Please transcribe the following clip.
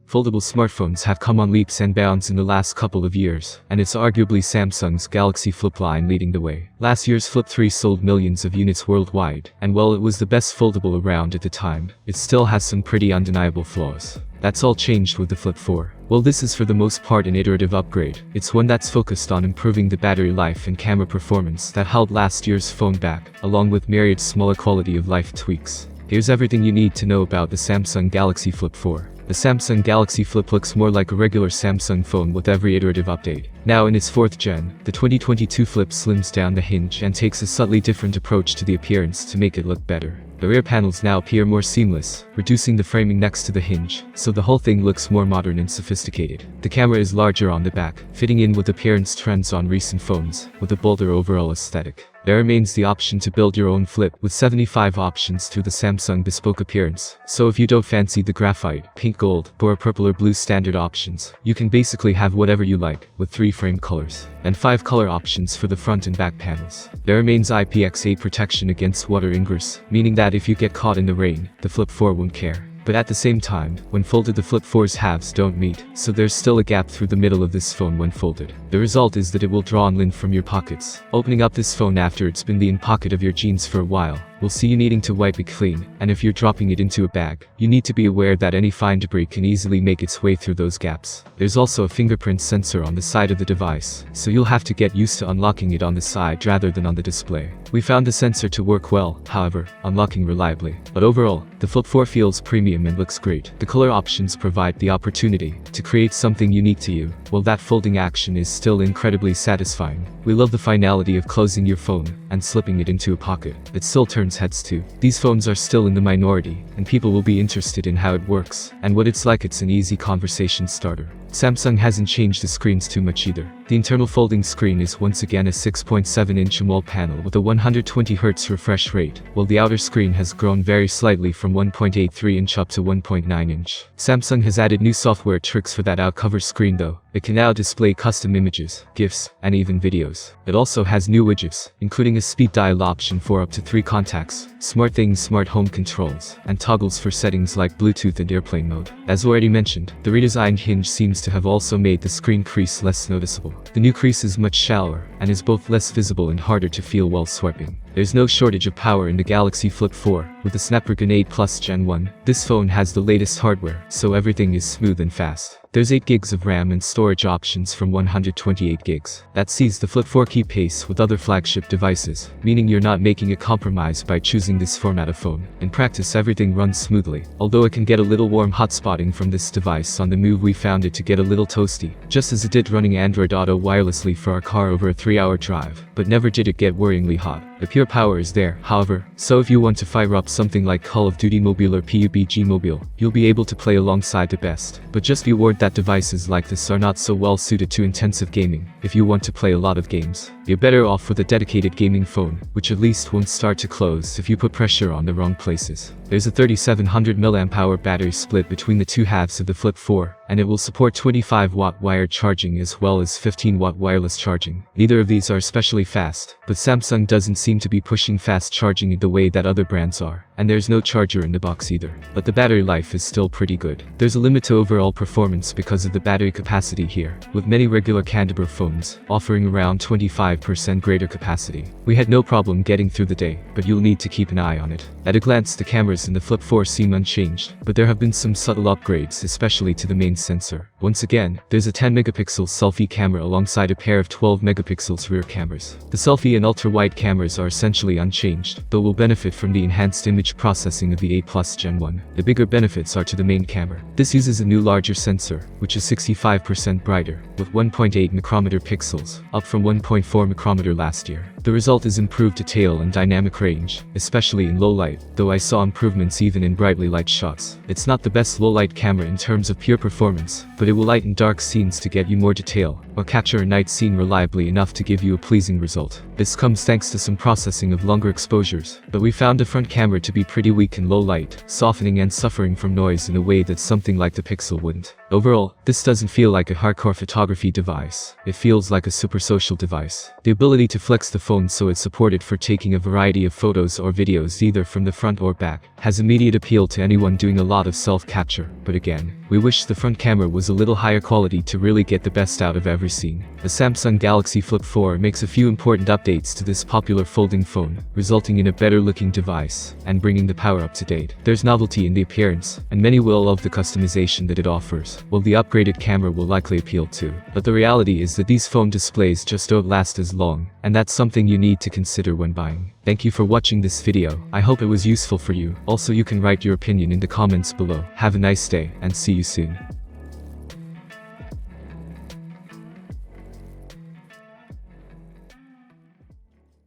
Foldable smartphones have come on leaps and bounds in the last couple of years, and it's arguably Samsung's Galaxy Flip line leading the way. Last year's Flip 3 sold millions of units worldwide, and while it was the best foldable around at the time, it still has some pretty undeniable flaws. That's all changed with the Flip 4. Well, this is for the most part an iterative upgrade. It's one that's focused on improving the battery life and camera performance that held last year's phone back, along with myriad smaller quality of life tweaks. Here's everything you need to know about the Samsung Galaxy Flip 4. The Samsung Galaxy Flip looks more like a regular Samsung phone with every iterative update. Now in its 4th gen, the 2022 Flip slims down the hinge and takes a subtly different approach to the appearance to make it look better. The rear panels now appear more seamless, reducing the framing next to the hinge, so the whole thing looks more modern and sophisticated. The camera is larger on the back, fitting in with appearance trends on recent phones, with a bolder overall aesthetic. There remains the option to build your own Flip with 75 options through the Samsung bespoke appearance. So if you don't fancy the graphite, pink gold, or purple or blue standard options, you can basically have whatever you like, with 3 frame colors, and 5 color options for the front and back panels. There remains IPX8 protection against water ingress, meaning that if you get caught in the rain, the Flip 4 won't care. But at the same time, when folded the Flip 4's halves don't meet, so there's still a gap through the middle of this phone when folded. The result is that it will draw on lint from your pockets. Opening up this phone after it's been in the pocket of your jeans for a while will see you needing to wipe it clean, and if you're dropping it into a bag, you need to be aware that any fine debris can easily make its way through those gaps. There's also a fingerprint sensor on the side of the device, so you'll have to get used to unlocking it on the side rather than on the display. We found the sensor to work well, however, unlocking reliably. But overall, the Flip 4 feels premium and looks great. The color options provide the opportunity to create something unique to you, while that folding action is still incredibly satisfying. We love the finality of closing your phone and slipping it into a pocket. It still turns heads too. These phones are still in the minority, and people will be interested in how it works, and what it's like. It's an easy conversation starter. Samsung hasn't changed the screens too much either. The internal folding screen is once again a 6.7-inch AMOLED panel with a 120Hz refresh rate, while the outer screen has grown very slightly from 1.83-inch up to 1.9-inch. Samsung has added new software tricks for that outcover screen though. It can now display custom images, GIFs, and even videos. It also has new widgets, including a speed dial option for up to 3 contacts, SmartThings smart home controls, and toggles for settings like Bluetooth and airplane mode. As already mentioned, the redesigned hinge seems to have also made the screen crease less noticeable. The new crease is much shallower, and is both less visible and harder to feel while swiping. There's no shortage of power in the Galaxy Flip 4, with the Snapdragon 8 Plus Gen 1. This phone has the latest hardware, so everything is smooth and fast. There's 8 gigs of RAM and storage options from 128 gigs. That sees the Flip 4 keep pace with other flagship devices, meaning you're not making a compromise by choosing this format of phone. In practice, everything runs smoothly, although it can get a little warm hotspotting from this device. On the move, we found it to get a little toasty, just as it did running Android Auto wirelessly for our car over a 3-hour drive, but never did it get worryingly hot. The pure power is there, however, so if you want to fire up something like Call of Duty Mobile or PUBG Mobile, you'll be able to play alongside the best. But just be warned that devices like this are not so well suited to intensive gaming. If you want to play a lot of games, you're better off with a dedicated gaming phone, which at least won't start to close if you put pressure on the wrong places. There's a 3700 mAh battery split between the two halves of the Flip 4, and it will support 25-watt wired charging as well as 15-watt wireless charging. Neither of these are especially fast, but Samsung doesn't seem to be pushing fast charging the way that other brands are, and there's no charger in the box either. But the battery life is still pretty good. There's a limit to overall performance because of the battery capacity here, with many regular Canberra phones offering around 25% greater capacity. We had no problem getting through the day, but you'll need to keep an eye on it. At a glance, the cameras in the Flip 4 seem unchanged, but there have been some subtle upgrades, especially to the main sensor. Once again, there's a 10-megapixel selfie camera alongside a pair of 12-megapixels rear cameras. The selfie and ultra-wide cameras are essentially unchanged, though will benefit from the enhanced image processing of the 8 Plus Gen 1. The bigger benefits are to the main camera. This uses a new larger sensor, which is 65% brighter, with 1.8 micrometer pixels, up from 1.4 micrometer last year. The result is improved detail and dynamic range, especially in low light, though I saw improvements even in brightly light shots. It's not the best low light camera in terms of pure performance, but it will lighten dark scenes to get you more detail, or capture a night scene reliably enough to give you a pleasing result. This comes thanks to some processing of longer exposures, but we found the front camera to be pretty weak in low light, softening and suffering from noise in a way that something like the Pixel wouldn't. Overall, this doesn't feel like a hardcore photography device. It feels like a super social device. The ability to flex the phone so it's supported for taking a variety of photos or videos either from the front or back has immediate appeal to anyone doing a lot of self-capture. But again, we wish the front camera was a little higher quality to really get the best out of every scene. The Samsung Galaxy Flip 4 makes a few important updates to this popular folding phone, resulting in a better looking device and bringing the power up to date. There's novelty in the appearance, and many will love the customization that it offers, while the upgraded camera will likely appeal too. But the reality is that these phone displays just don't last as long, and that's something you need to consider when buying. Thank you for watching this video. I hope it was useful for you. Also, you can write your opinion in the comments below. Have a nice day, and see you soon.